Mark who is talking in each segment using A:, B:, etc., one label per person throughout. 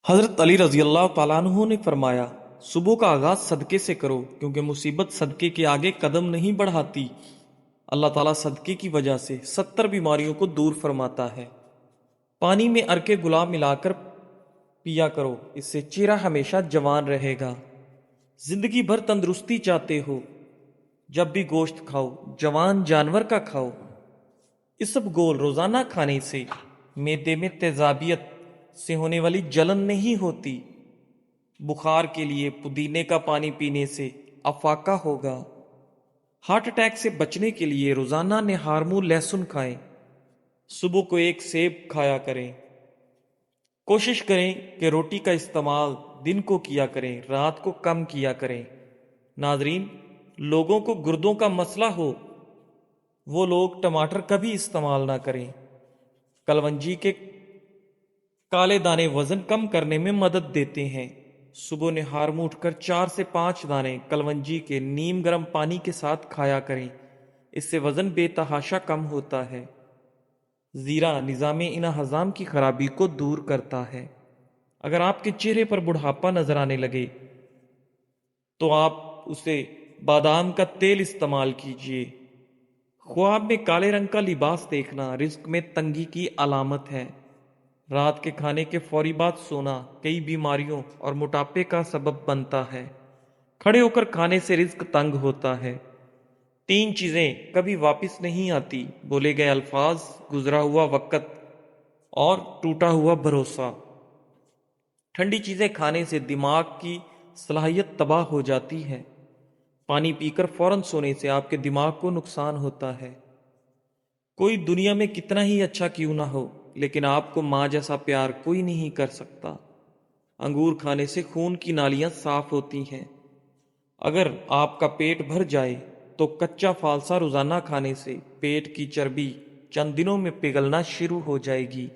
A: حضرت علی رضی اللہ تعالیٰ عنہ نے فرمایا، صبح کا آغاز صدقے سے کرو کیونکہ مصیبت صدقے کے آگے قدم نہیں بڑھاتی۔ اللہ تعالیٰ صدقے کی وجہ سے 70 بیماریوں کو دور فرماتا ہے۔ پانی میں عرق گلاب ملا کر پیا کرو، اس سے چہرہ ہمیشہ جوان رہے گا۔ زندگی بھر تندرستی چاہتے ہو، جب بھی گوشت کھاؤ جوان جانور کا کھاؤ۔ اسب گول روزانہ کھانے سے معدے میں تیزابیت سے ہونے والی جلن نہیں ہوتی۔ بخار کے لیے پودینے کا پانی پینے سے افاقہ ہوگا۔ ہارٹ اٹیک سے بچنے کے لیے روزانہ نہار منہ لہسن کھائیں۔ صبح کو ایک سیب کھایا کریں۔ کوشش کریں کہ روٹی کا استعمال دن کو کیا کریں، رات کو کم کیا کریں۔ ناظرین، لوگوں کو گردوں کا مسئلہ ہو وہ لوگ ٹماٹر کبھی استعمال نہ کریں۔ کلونجی کے کالے دانے وزن کم کرنے میں مدد دیتے ہیں۔ صبح نہار منہ اٹھ کر 4 سے 5 دانے کلونجی کے نیم گرم پانی کے ساتھ کھایا کریں، اس سے وزن بے تحاشا کم ہوتا ہے۔ زیرہ نظام انہضام کی خرابی کو دور کرتا ہے۔ اگر آپ کے چہرے پر بڑھاپا نظر آنے لگے تو آپ اسے بادام کا تیل استعمال کیجیے۔ خواب میں کالے رنگ کا لباس دیکھنا رزق میں تنگی کی علامت ہے۔ رات کے کھانے کے فوری بعد سونا کئی بیماریوں اور موٹاپے کا سبب بنتا ہے۔ کھڑے ہو کر کھانے سے رزق تنگ ہوتا ہے۔ 3 چیزیں کبھی واپس نہیں آتی: بولے گئے الفاظ، گزرا ہوا وقت اور ٹوٹا ہوا بھروسہ۔ ٹھنڈی چیزیں کھانے سے دماغ کی صلاحیت تباہ ہو جاتی ہے۔ پانی پی کر فوراً سونے سے آپ کے دماغ کو نقصان ہوتا ہے۔ کوئی دنیا میں کتنا ہی اچھا کیوں نہ ہو، لیکن آپ کو ماں جیسا پیار کوئی نہیں کر سکتا۔ انگور کھانے سے خون کی نالیاں صاف ہوتی ہیں۔ اگر آپ کا پیٹ بھر جائے تو کچا فالسا روزانہ کھانے سے پیٹ کی چربی چند دنوں میں پگھلنا شروع ہو جائے گی۔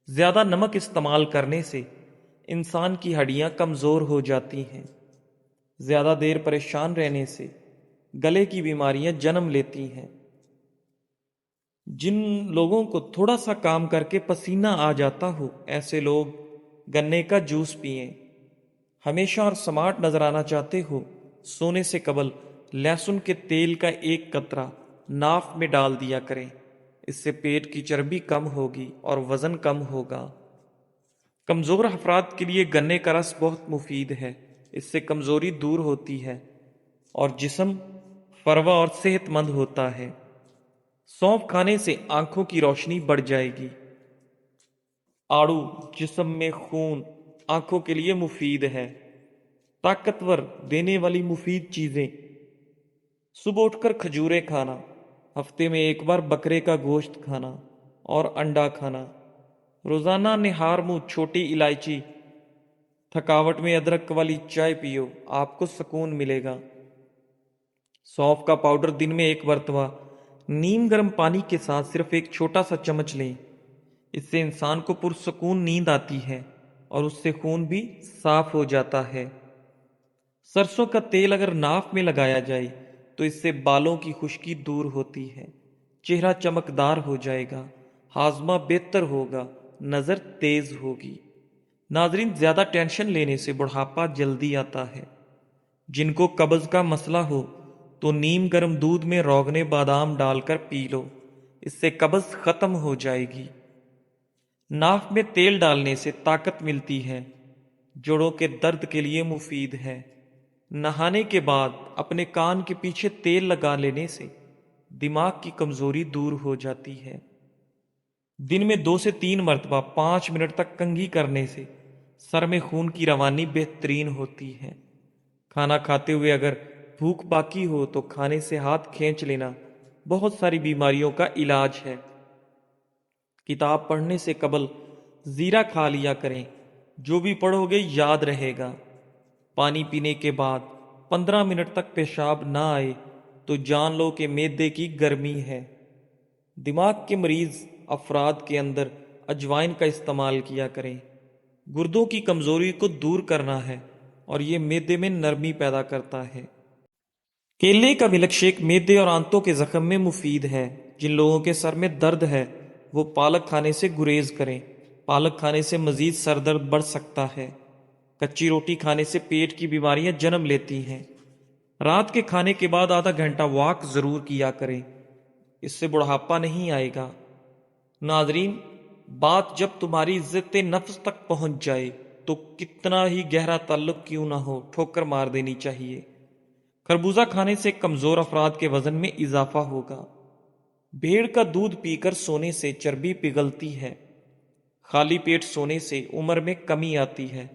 A: زیادہ نمک استعمال کرنے سے انسان کی ہڈیاں کمزور ہو جاتی ہیں۔ زیادہ دیر پریشان رہنے سے گلے کی بیماریاں جنم لیتی ہیں۔ جن لوگوں کو تھوڑا سا کام کر کے پسینہ آ جاتا ہو، ایسے لوگ گنے کا جوس پئیں۔ ہمیشہ اور سمارٹ نظر آنا چاہتے ہو، سونے سے قبل لہسن کے تیل کا ایک قطرہ ناف میں ڈال دیا کریں، اس سے پیٹ کی چربی کم ہوگی اور وزن کم ہوگا۔ کمزور افراد کے لیے گنے کا رس بہت مفید ہے، اس سے کمزوری دور ہوتی ہے اور جسم فروہ اور صحت مند ہوتا ہے۔ سونف کھانے سے آنکھوں کی روشنی بڑھ جائے گی۔ آڑو جسم میں خون، آنکھوں کے لیے مفید ہے۔ طاقتور دینے والی مفید چیزیں: صبح اٹھ کر کھجوریں کھانا، ہفتے میں ایک بار بکرے کا گوشت کھانا اور انڈا کھانا۔ روزانہ نہار منہ چھوٹی الائچی، تھکاوٹ میں ادرک والی چائے پیو، آپ کو سکون ملے گا۔ سونف کا پاؤڈر دن میں ایک مرتبہ نیم گرم پانی کے ساتھ صرف ایک چھوٹا سا چمچ لیں، اس سے انسان کو پرسکون نیند آتی ہے اور اس سے خون بھی صاف ہو جاتا ہے۔ سرسوں کا تیل اگر ناف میں لگایا جائے تو اس سے بالوں کی خشکی دور ہوتی ہے، چہرہ چمکدار ہو جائے گا، ہاضمہ بہتر ہوگا، نظر تیز ہوگی۔ ناظرین، زیادہ ٹینشن لینے سے بڑھاپا جلدی آتا ہے۔ جن کو قبض کا مسئلہ ہو تو نیم گرم دودھ میں روغن بادام ڈال کر پی لو، اس سے قبض ختم ہو جائے گی۔ ناف میں تیل ڈالنے سے طاقت ملتی ہے، جوڑوں کے درد کے لیے مفید ہے۔ نہانے کے بعد اپنے کان کے پیچھے تیل لگا لینے سے دماغ کی کمزوری دور ہو جاتی ہے۔ دن میں 2 سے 3 مرتبہ 5 منٹ تک کنگھی کرنے سے سر میں خون کی روانی بہترین ہوتی ہے۔ کھانا کھاتے ہوئے اگر بھوک باقی ہو تو کھانے سے ہاتھ کھینچ لینا بہت ساری بیماریوں کا علاج ہے۔ کتاب پڑھنے سے قبل زیرہ کھا لیا کریں، جو بھی پڑھو گے یاد رہے گا۔ پانی پینے کے بعد 15 منٹ تک پیشاب نہ آئے تو جان لو کہ معدے کی گرمی ہے۔ دماغ کے مریض افراد کے اندر اجوائن کا استعمال کیا کریں۔ گردوں کی کمزوری کو دور کرنا ہے اور یہ معدے میں نرمی پیدا کرتا ہے۔ کیلے کا ملک شیک معدے اور آنتوں کے زخم میں مفید ہے۔ جن لوگوں کے سر میں درد ہے وہ پالک کھانے سے گریز کریں۔ پالک کھانے سے مزید سر درد بڑھ سکتا ہے۔ کچی روٹی کھانے سے پیٹ کی بیماریاں جنم لیتی ہیں۔ رات کے کھانے کے بعد آدھا گھنٹہ واک ضرور کیا کریں، اس سے بڑھاپا نہیں آئے گا۔ ناظرین، بات جب تمہاری عزت نفس تک پہنچ جائے تو کتنا ہی گہرا تعلق کیوں نہ ہو، ٹھوکر مار دینی چاہیے۔ خربوزہ کھانے سے کمزور افراد کے وزن میں اضافہ ہوگا۔ بھیڑ کا دودھ پی کر سونے سے چربی پگھلتی ہے۔ خالی پیٹ سونے سے عمر میں کمی آتی ہے۔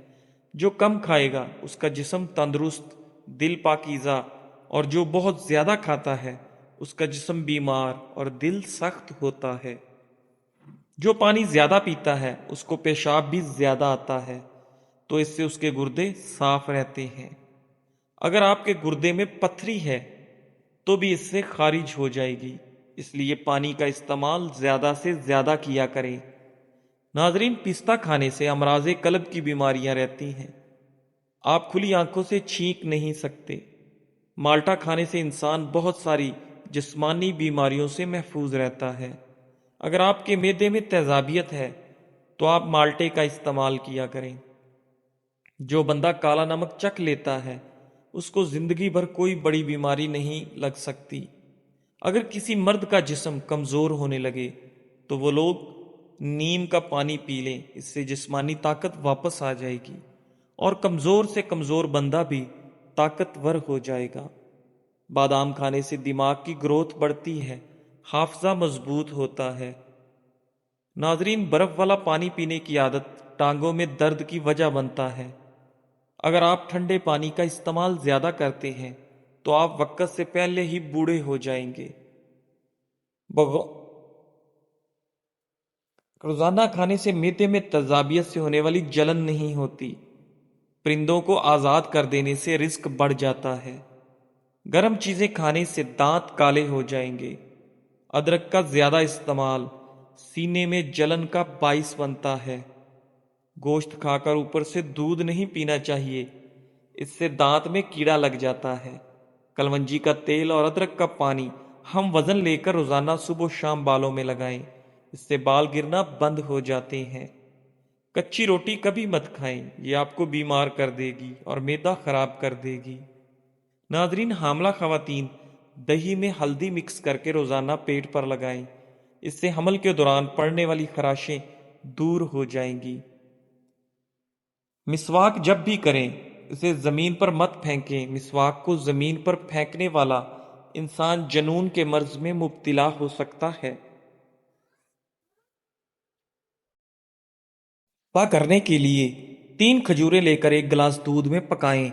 A: جو کم کھائے گا اس کا جسم تندرست، دل پاکیزہ، اور جو بہت زیادہ کھاتا ہے اس کا جسم بیمار اور دل سخت ہوتا ہے۔ جو پانی زیادہ پیتا ہے اس کو پیشاب بھی زیادہ آتا ہے، تو اس سے اس کے گردے صاف رہتے ہیں۔ اگر آپ کے گردے میں پتھری ہے تو بھی اس سے خارج ہو جائے گی، اس لیے پانی کا استعمال زیادہ سے زیادہ کیا کریں۔ ناظرین، پستہ کھانے سے امراض قلب کی بیماریاں رہتی ہیں۔ آپ کھلی آنکھوں سے چھینک نہیں سکتے۔ مالٹا کھانے سے انسان بہت ساری جسمانی بیماریوں سے محفوظ رہتا ہے۔ اگر آپ کے معدے میں تیزابیت ہے تو آپ مالٹے کا استعمال کیا کریں۔ جو بندہ کالا نمک چکھ لیتا ہے اس کو زندگی بھر کوئی بڑی بیماری نہیں لگ سکتی۔ اگر کسی مرد کا جسم کمزور ہونے لگے تو وہ لوگ نیم کا پانی پی لیں، اس سے جسمانی طاقت واپس آ جائے گی اور کمزور سے کمزور بندہ بھی طاقتور ہو جائے گا۔ بادام کھانے سے دماغ کی گروتھ بڑھتی ہے، حافظہ مضبوط ہوتا ہے۔ ناظرین، برف والا پانی پینے کی عادت ٹانگوں میں درد کی وجہ بنتا ہے۔ اگر آپ ٹھنڈے پانی کا استعمال زیادہ کرتے ہیں تو آپ وقت سے پہلے ہی بوڑھے ہو جائیں گے۔ روزانہ کھانے سے معدے میں تیزابیت سے ہونے والی جلن نہیں ہوتی۔ پرندوں کو آزاد کر دینے سے رزق بڑھ جاتا ہے۔ گرم چیزیں کھانے سے دانت کالے ہو جائیں گے۔ ادرک کا زیادہ استعمال سینے میں جلن کا باعث بنتا ہے۔ گوشت کھا کر اوپر سے دودھ نہیں پینا چاہیے، اس سے دانت میں کیڑا لگ جاتا ہے۔ کلونجی کا تیل اور ادرک کا پانی ہم وزن لے کر روزانہ صبح و شام بالوں میں لگائیں، اس سے بال گرنا بند ہو جاتے ہیں۔ کچی روٹی کبھی مت کھائیں، یہ آپ کو بیمار کر دے گی اور معدہ خراب کر دے گی۔ ناظرین، حاملہ خواتین دہی میں ہلدی مکس کر کے روزانہ پیٹ پر لگائیں، اس سے حمل کے دوران پڑنے والی خراشیں دور ہو جائیں گی۔ مسواک جب بھی کریں اسے زمین پر مت پھینکیں، مسواک کو زمین پر پھینکنے والا انسان جنون کے مرض میں مبتلا ہو سکتا ہے۔ کرنے کے لیے 3 کھجوریں لے کر 1 گلاس دودھ میں پکائیں،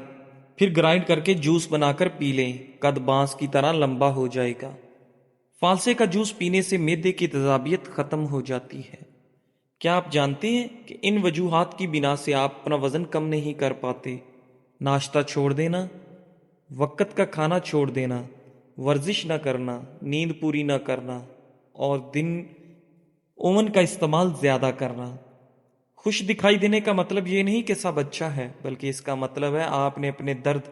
A: پھر گرائنڈ کر کے جوس بنا کر پی لیں، قد بانس کی طرح لمبا ہو جائے گا۔ فالسے کا جوس پینے سے معدے کی تیزابیت ختم ہو جاتی ہے۔ کیا آپ جانتے ہیں کہ ان وجوہات کی بنا سے آپ اپنا وزن کم نہیں کر پاتے؟ ناشتہ چھوڑ دینا، وقت کا کھانا چھوڑ دینا، ورزش نہ کرنا، نیند پوری نہ کرنا اور دن اوون کا استعمال زیادہ کرنا۔ خوش دکھائی دینے کا مطلب یہ نہیں کہ سب اچھا ہے، بلکہ اس کا مطلب ہے آپ نے اپنے درد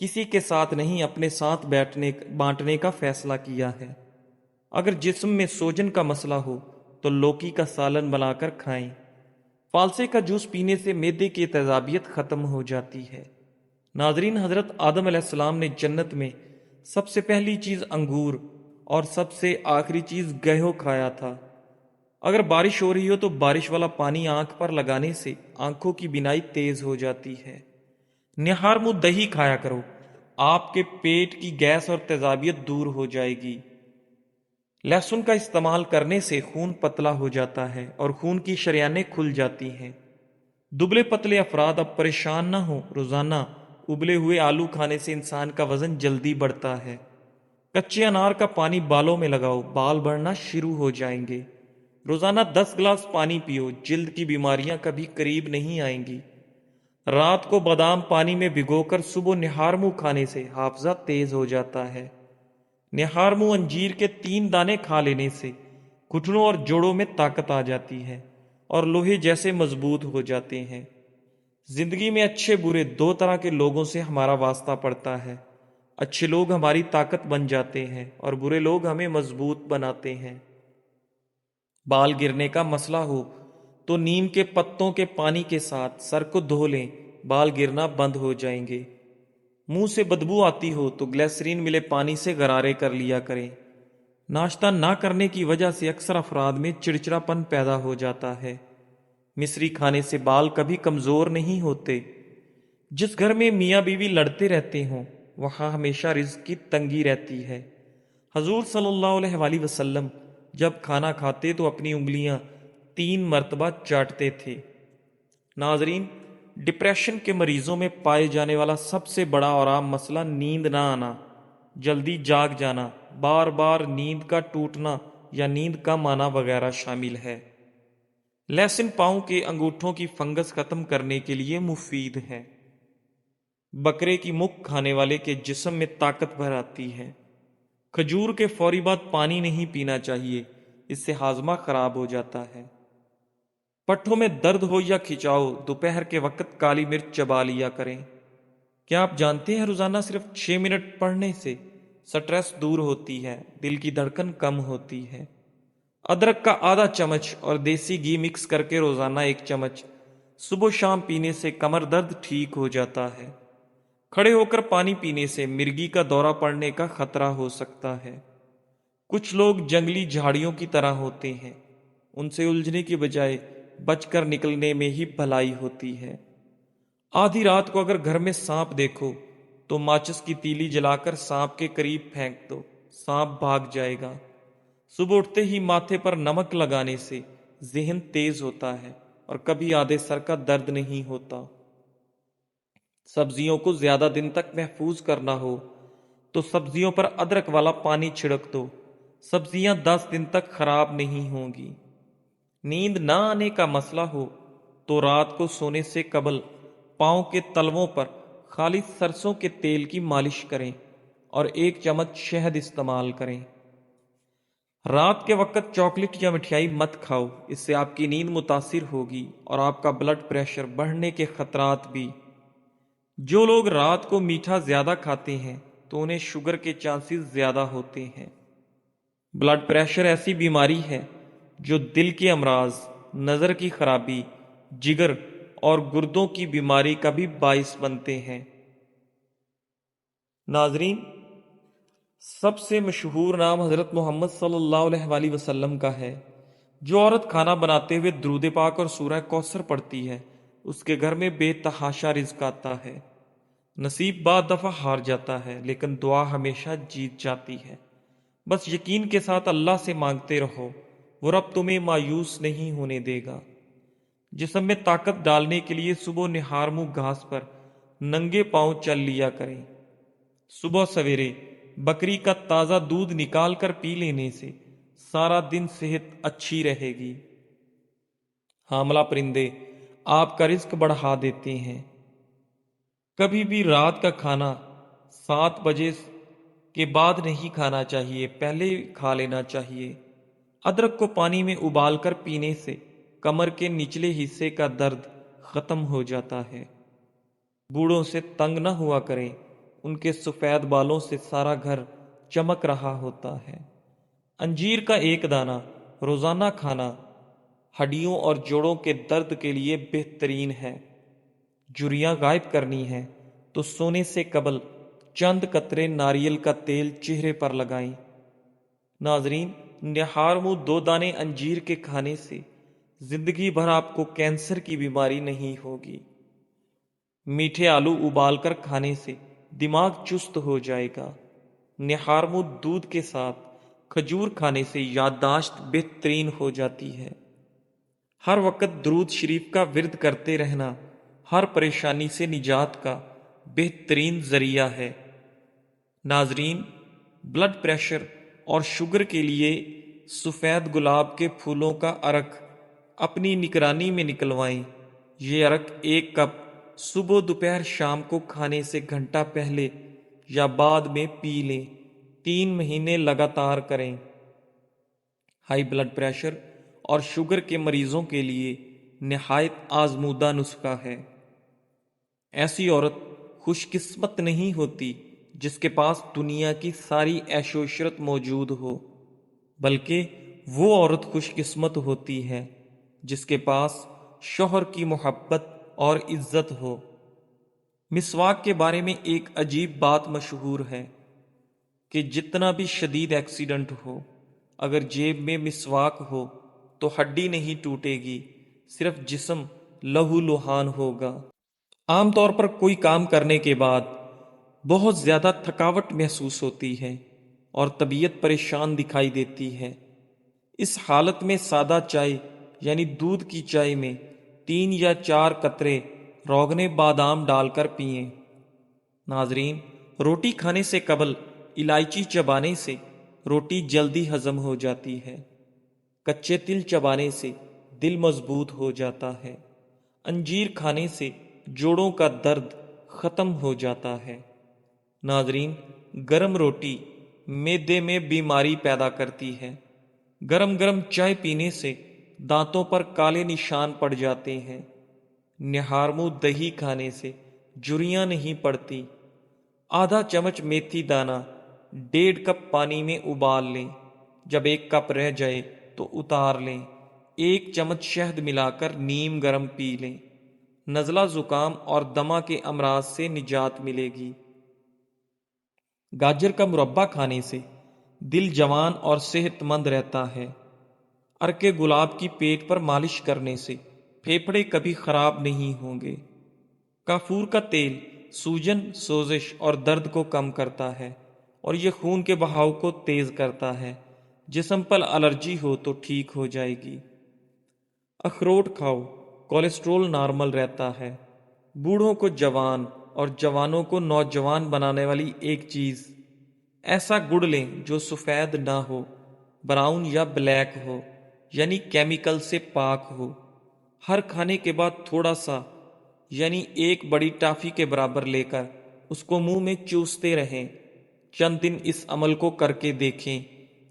A: کسی کے ساتھ نہیں، اپنے ساتھ بانٹنے کا فیصلہ کیا ہے۔ اگر جسم میں سوجن کا مسئلہ ہو تو لوکی کا سالن بنا کر کھائیں۔ فالسے کا جوس پینے سے معدے کی تیزابیت ختم ہو جاتی ہے۔ ناظرین، حضرت آدم علیہ السلام نے جنت میں سب سے پہلی چیز انگور اور سب سے آخری چیز گہیو کھایا تھا۔ اگر بارش ہو رہی ہو تو بارش والا پانی آنکھ پر لگانے سے آنکھوں کی بینائی تیز ہو جاتی ہے۔ نہار منہ دہی کھایا کرو، آپ کے پیٹ کی گیس اور تیزابیت دور ہو جائے گی۔ لہسن کا استعمال کرنے سے خون پتلا ہو جاتا ہے اور خون کی شریانیں کھل جاتی ہیں۔ دبلے پتلے افراد اب پریشان نہ ہوں، روزانہ ابلے ہوئے آلو کھانے سے انسان کا وزن جلدی بڑھتا ہے۔ کچے انار کا پانی بالوں میں لگاؤ، بال بڑھنا شروع ہو جائیں گے۔ روزانہ 10 گلاس پانی پیو، جلد کی بیماریاں کبھی قریب نہیں آئیں گی۔ رات کو بادام پانی میں بھگو کر صبح نہار منہ کھانے سے حافظہ تیز ہو جاتا ہے۔ نہار منہ انجیر کے 3 دانے کھا لینے سے گھٹنوں اور جوڑوں میں طاقت آ جاتی ہے اور لوہے جیسے مضبوط ہو جاتے ہیں۔ زندگی میں اچھے برے 2 طرح کے لوگوں سے ہمارا واسطہ پڑتا ہے۔ اچھے لوگ ہماری طاقت بن جاتے ہیں اور برے لوگ ہمیں مضبوط بناتے ہیں۔ بال گرنے کا مسئلہ ہو تو نیم کے پتوں کے پانی کے ساتھ سر کو دھو لیں، بال گرنا بند ہو جائیں گے۔ منہ سے بدبو آتی ہو تو گلیسرین ملے پانی سے غرارے کر لیا کریں۔ ناشتہ نہ کرنے کی وجہ سے اکثر افراد میں چڑچڑاپن پیدا ہو جاتا ہے۔ مصری کھانے سے بال کبھی کمزور نہیں ہوتے۔ جس گھر میں میاں بیوی لڑتے رہتے ہوں وہاں ہمیشہ رزق کی تنگی رہتی ہے۔ حضور صلی اللہ علیہ وآلہ وسلم جب کھانا کھاتے تو اپنی انگلیاں 3 مرتبہ چاٹتے تھے۔ ناظرین، ڈپریشن کے مریضوں میں پائے جانے والا سب سے بڑا اور عام مسئلہ نیند نہ آنا، جلدی جاگ جانا، بار بار نیند کا ٹوٹنا یا نیند کم آنا وغیرہ شامل ہے۔ لہسن پاؤں کے انگوٹھوں کی فنگس ختم کرنے کے لیے مفید ہے۔ بکرے کی مکھ کھانے والے کے جسم میں طاقت بھر آتی ہے۔ کھجور کے فوری بعد پانی نہیں پینا چاہیے، اس سے ہاضمہ خراب ہو جاتا ہے۔ پٹھوں میں درد ہو یا کھچاؤ دوپہر کے وقت کالی مرچ چبا لیا کریں۔ کیا آپ جانتے ہیں روزانہ صرف 6 منٹ پڑھنے سے سٹریس دور ہوتی ہے، دل کی دھڑکن کم ہوتی ہے۔ ادرک کا آدھا چمچ اور دیسی گھی مکس کر کے روزانہ 1 چمچ صبح و شام پینے سے کمر درد ٹھیک ہو جاتا ہے۔ کھڑے ہو کر پانی پینے سے مرگی کا دورہ پڑنے کا خطرہ ہو سکتا ہے۔ کچھ لوگ جنگلی جھاڑیوں کی طرح ہوتے ہیں، ان سے الجھنے کی بجائے بچ کر نکلنے میں ہی بھلائی ہوتی ہے۔ آدھی رات کو اگر گھر میں سانپ دیکھو تو ماچس کی تیلی جلا کر سانپ کے قریب پھینک دو، سانپ بھاگ جائے گا۔ صبح اٹھتے ہی ماتھے پر نمک لگانے سے ذہن تیز ہوتا ہے اور کبھی آدھے سر کا درد نہیں ہوتا۔ سبزیوں کو زیادہ دن تک محفوظ کرنا ہو تو سبزیوں پر ادرک والا پانی چھڑک دو، سبزیاں 10 دن تک خراب نہیں ہوں گی۔ نیند نہ آنے کا مسئلہ ہو تو رات کو سونے سے قبل پاؤں کے تلووں پر خالص سرسوں کے تیل کی مالش کریں اور 1 چمچ شہد استعمال کریں۔ رات کے وقت چاکلیٹ یا مٹھائی مت کھاؤ، اس سے آپ کی نیند متاثر ہوگی اور آپ کا بلڈ پریشر بڑھنے کے خطرات بھی۔ جو لوگ رات کو میٹھا زیادہ کھاتے ہیں تو انہیں شوگر کے چانسز زیادہ ہوتے ہیں۔ بلڈ پریشر ایسی بیماری ہے جو دل کے امراض، نظر کی خرابی، جگر اور گردوں کی بیماری کا بھی باعث بنتے ہیں۔ ناظرین، سب سے مشہور نام حضرت محمد صلی اللہ علیہ وآلہ وسلم کا ہے۔ جو عورت کھانا بناتے ہوئے درود پاک اور سورہ کوثر پڑھتی ہے اس کے گھر میں بے تحاشا رزق آتا ہے۔ نصیب بعض دفعہ ہار جاتا ہے لیکن دعا ہمیشہ جیت جاتی ہے۔ بس یقین کے ساتھ اللہ سے مانگتے رہو، وہ رب تمہیں مایوس نہیں ہونے دے گا۔ جسم میں طاقت ڈالنے کے لیے صبح نہار منہ گھاس پر ننگے پاؤں چل لیا کریں۔ صبح سویرے بکری کا تازہ دودھ نکال کر پی لینے سے سارا دن صحت اچھی رہے گی۔ حاملہ پرندے آپ کا رزق بڑھا دیتے ہیں۔ کبھی بھی رات کا کھانا 7 بجے کے بعد نہیں کھانا چاہیے، پہلے کھا لینا چاہیے۔ ادرک کو پانی میں ابال کر پینے سے کمر کے نچلے حصے کا درد ختم ہو جاتا ہے۔ بوڑھوں سے تنگ نہ ہوا کریں، ان کے سفید بالوں سے سارا گھر چمک رہا ہوتا ہے۔ انجیر کا 1 دانہ روزانہ کھانا ہڈیوں اور جوڑوں کے درد کے لیے بہترین ہے۔ جھریاں غائب کرنی ہے تو سونے سے قبل چند قطرے ناریل کا تیل چہرے پر لگائیں۔ ناظرین، نہار منہ 2 دانے انجیر کے کھانے سے زندگی بھر آپ کو کینسر کی بیماری نہیں ہوگی۔ میٹھے آلو ابال کر کھانے سے دماغ چست ہو جائے گا۔ نہار منہ دودھ کے ساتھ کھجور کھانے سے یادداشت بہترین ہو جاتی ہے۔ ہر وقت درود شریف کا ورد کرتے رہنا ہر پریشانی سے نجات کا بہترین ذریعہ ہے۔ ناظرین، بلڈ پریشر اور شوگر کے لیے سفید گلاب کے پھولوں کا عرق اپنی نگرانی میں نکلوائیں۔ یہ عرق 1 کپ صبح دوپہر شام کو کھانے سے گھنٹہ پہلے یا بعد میں پی لیں، 3 مہینے لگاتار کریں۔ ہائی بلڈ پریشر اور شوگر کے مریضوں کے لیے نہایت آزمودہ نسخہ ہے۔ ایسی عورت خوش قسمت نہیں ہوتی جس کے پاس دنیا کی ساری عیش و عشرت موجود ہو، بلکہ وہ عورت خوش قسمت ہوتی ہے جس کے پاس شوہر کی محبت اور عزت ہو۔ مسواک کے بارے میں ایک عجیب بات مشہور ہے کہ جتنا بھی شدید ایکسیڈنٹ ہو، اگر جیب میں مسواک ہو تو ہڈی نہیں ٹوٹے گی، صرف جسم لہو لہان ہوگا۔ عام طور پر کوئی کام کرنے کے بعد بہت زیادہ تھکاوٹ محسوس ہوتی ہے اور طبیعت پریشان دکھائی دیتی ہے۔ اس حالت میں سادہ چائے یعنی دودھ کی چائے میں 3 یا 4 قطرے روغن بادام ڈال کر پئیں۔ ناظرین، روٹی کھانے سے قبل الائچی چبانے سے روٹی جلدی ہضم ہو جاتی ہے۔ کچے تل چبانے سے دل مضبوط ہو جاتا ہے۔ انجیر کھانے سے جوڑوں کا درد ختم ہو جاتا ہے۔ ناظرین، گرم روٹی معدے میں بیماری پیدا کرتی ہے۔ گرم گرم چائے پینے سے دانتوں پر کالے نشان پڑ جاتے ہیں۔ نہارمو دہی کھانے سے جھریاں نہیں پڑتی۔ آدھا چمچ میتھی دانہ 1.5 کپ پانی میں ابال لیں۔ جب 1 کپ رہ جائے تو اتار لیں۔ 1 چمچ شہد ملا کر نیم گرم پی لیں۔ نزلہ زکام اور دمہ کے امراض سے نجات ملے گی۔ گاجر کا مربع کھانے سے دل جوان اور صحت مند رہتا ہے۔ عرق گلاب کی پیٹ پر مالش کرنے سے پھیپھڑے کبھی خراب نہیں ہوں گے۔ کافور کا تیل سوجن، سوزش اور درد کو کم کرتا ہے اور یہ خون کے بہاؤ کو تیز کرتا ہے۔ جسم پر الرجی ہو تو ٹھیک ہو جائے گی۔ اخروٹ کھاؤ، کولیسٹرول نارمل رہتا ہے۔ بوڑھوں کو جوان اور جوانوں کو نوجوان بنانے والی ایک چیز، ایسا گڑ لیں جو سفید نہ ہو، براؤن یا بلیک ہو، یعنی کیمیکل سے پاک ہو۔ ہر کھانے کے بعد تھوڑا سا یعنی 1 بڑی ٹافی کے برابر لے کر اس کو منہ میں چوستے رہیں۔ چند دن اس عمل کو کر کے دیکھیں۔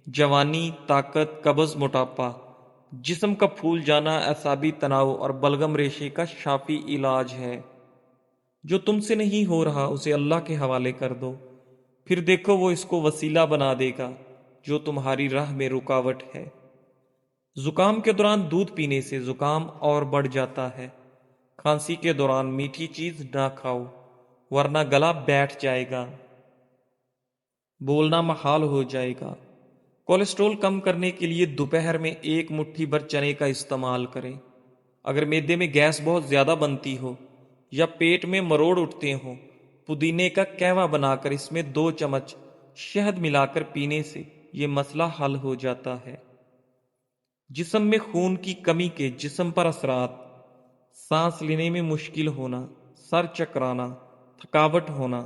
A: جوانی، طاقت، قبض، موٹاپا، جسم کا پھول جانا، اعصابی تناؤ اور بلغم ریشے کا شافی علاج ہے۔ جو تم سے نہیں ہو رہا اسے اللہ کے حوالے کر دو، پھر دیکھو وہ اس کو وسیلہ بنا دے گا جو تمہاری راہ میں رکاوٹ ہے۔ زکام کے دوران دودھ پینے سے زکام اور بڑھ جاتا ہے۔ کھانسی کے دوران میٹھی چیز نہ کھاؤ ورنہ گلا بیٹھ جائے گا، بولنا محال ہو جائے گا۔ کولیسٹرول کم کرنے کے لیے دوپہر میں 1 مٹھی بھر چنے کا استعمال کریں۔ اگر معدے میں گیس بہت زیادہ بنتی ہو یا پیٹ میں مروڑ اٹھتے ہوں، پودینے کا قہوہ بنا کر اس میں 2 چمچ شہد ملا کر پینے سے یہ مسئلہ حل ہو جاتا ہے۔ جسم میں خون کی کمی کے جسم پر اثرات: سانس لینے میں مشکل ہونا، سر چکرانا، تھکاوٹ ہونا،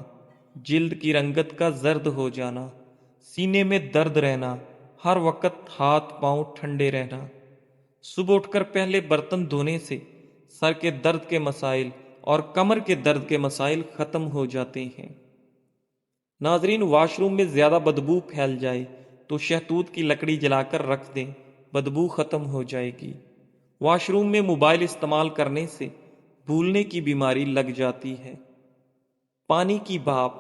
A: جلد کی رنگت کا زرد ہو جانا، سینے میں درد رہنا، ہر وقت ہاتھ پاؤں ٹھنڈے رہنا۔ صبح اٹھ کر پہلے برتن دھونے سے سر کے درد کے مسائل اور کمر کے درد کے مسائل ختم ہو جاتے ہیں۔ ناظرین، واش روم میں زیادہ بدبو پھیل جائے تو شہتوت کی لکڑی جلا کر رکھ دیں، بدبو ختم ہو جائے گی۔ واش روم میں موبائل استعمال کرنے سے بھولنے کی بیماری لگ جاتی ہے۔ پانی کی بھاپ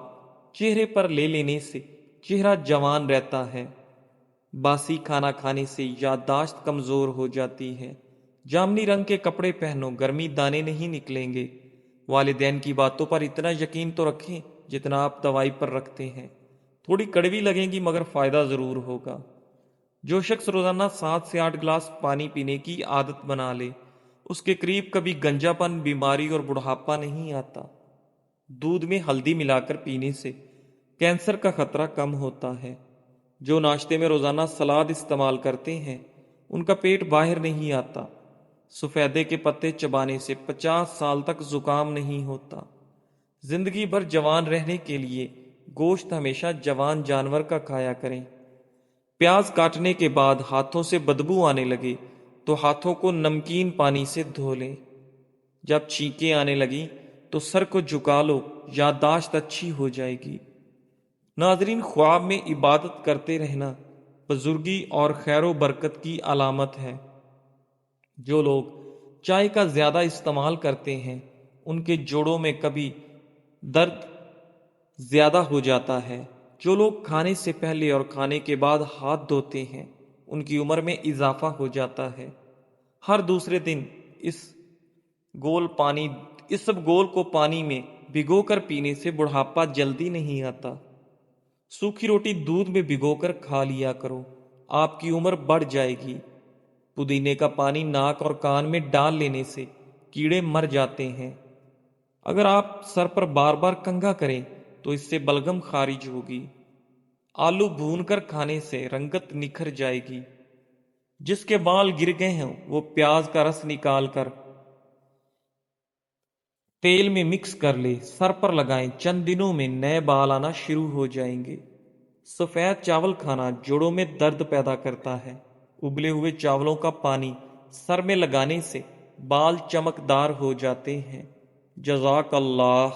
A: چہرے پر لے لینے سے چہرہ جوان رہتا ہے۔ باسی کھانا کھانے سے یادداشت کمزور ہو جاتی ہے۔ جامنی رنگ کے کپڑے پہنو، گرمی دانے نہیں نکلیں گے۔ والدین کی باتوں پر اتنا یقین تو رکھیں جتنا آپ دوائی پر رکھتے ہیں۔ تھوڑی کڑوی لگیں گی مگر فائدہ ضرور ہوگا۔ جو شخص روزانہ 7 سے 8 گلاس پانی پینے کی عادت بنا لے اس کے قریب کبھی گنجا پن، بیماری اور بڑھاپا نہیں آتا۔ دودھ میں ہلدی ملا کر پینے سے کینسر کا خطرہ کم ہوتا ہے۔ جو ناشتے میں روزانہ سلاد استعمال کرتے ہیں ان کا پیٹ باہر نہیں آتا۔ سفیدے کے پتے چبانے سے 50 سال تک زکام نہیں ہوتا۔ زندگی بھر جوان رہنے کے لیے گوشت ہمیشہ جوان جانور کا کھایا کریں۔ پیاز کاٹنے کے بعد ہاتھوں سے بدبو آنے لگے تو ہاتھوں کو نمکین پانی سے دھو لیں۔ جب چھینکیں آنے لگیں تو سر کو جھکا لو، یادداشت اچھی ہو جائے گی۔ ناظرین، خواب میں عبادت کرتے رہنا بزرگی اور خیر و برکت کی علامت ہے۔ جو لوگ چائے کا زیادہ استعمال کرتے ہیں ان کے جوڑوں میں کبھی درد زیادہ ہو جاتا ہے۔ جو لوگ کھانے سے پہلے اور کھانے کے بعد ہاتھ دھوتے ہیں ان کی عمر میں اضافہ ہو جاتا ہے۔ ہر دوسرے دن اس سب گول کو پانی میں بھگو کر پینے سے بڑھاپا جلدی نہیں آتا۔ سوکھی روٹی دودھ میں بھگو کر کھا لیا کرو، آپ کی عمر بڑھ جائے گی۔ پودینے کا پانی ناک اور کان میں ڈال لینے سے کیڑے مر جاتے ہیں۔ اگر آپ سر پر بار بار کنگھا کریں تو اس سے بلغم خارج ہوگی۔ آلو بھون کر کھانے سے رنگت نکھر جائے گی۔ جس کے بال گر گئے ہیں وہ پیاز کا رس نکال کر تیل میں مکس کر لے، سر پر لگائیں، چند دنوں میں نئے بال آنا شروع ہو جائیں گے۔ سفید چاول کھانا جوڑوں میں درد پیدا کرتا ہے۔ ابلے ہوئے چاولوں کا پانی سر میں لگانے سے بال چمکدار ہو جاتے ہیں۔ جزاک اللہ۔